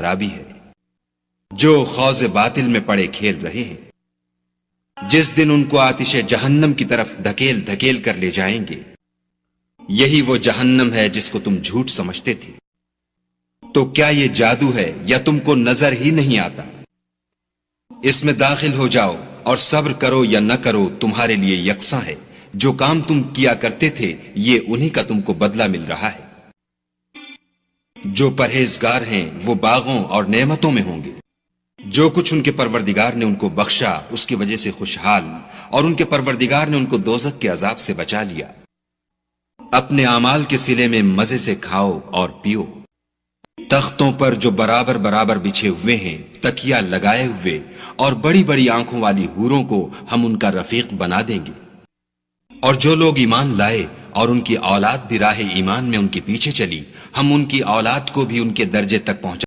खराबी है जो खौज बातिल में पड़े खेल रहे हैं। जिस दिन उनको आतिश जहन्नम की तरफ धकेल धकेल कर ले जाएंगे, यही वो जहन्नम है जिसको तुम झूठ समझते थे। तो क्या ये जादू है या तुमको नजर ही नहीं आता? इसमें दाखिल हो जाओ और सब्र करो या न करो तुम्हारे लिए यकसा है। जो काम तुम किया करते थे ये उन्हीं का तुमको बदला मिल रहा है। जो परहेजगार हैं वो बागों और नेमतों में होंगे। जो कुछ उनके परवरदिगार ने उनको बख्शा उसकी वजह से खुशहाल, और उनके परवरदिगार ने उनको दोजख के अजाब से बचा लिया। अपने आमाल के सिले में मजे से खाओ और पियो। तख्तों पर जो बराबर बराबर बिछे हुए हैं, तकिया लगाए हुए, और बड़ी बड़ी आंखों वाली हूरों को हम उनका रफीक बना देंगे। और जो लोग ईमान लाए और उनकी औलाद भी राह ईमान में उनके पीछे चली, हम उनकी औलाद को भी उनके दर्जे तक पहुंचा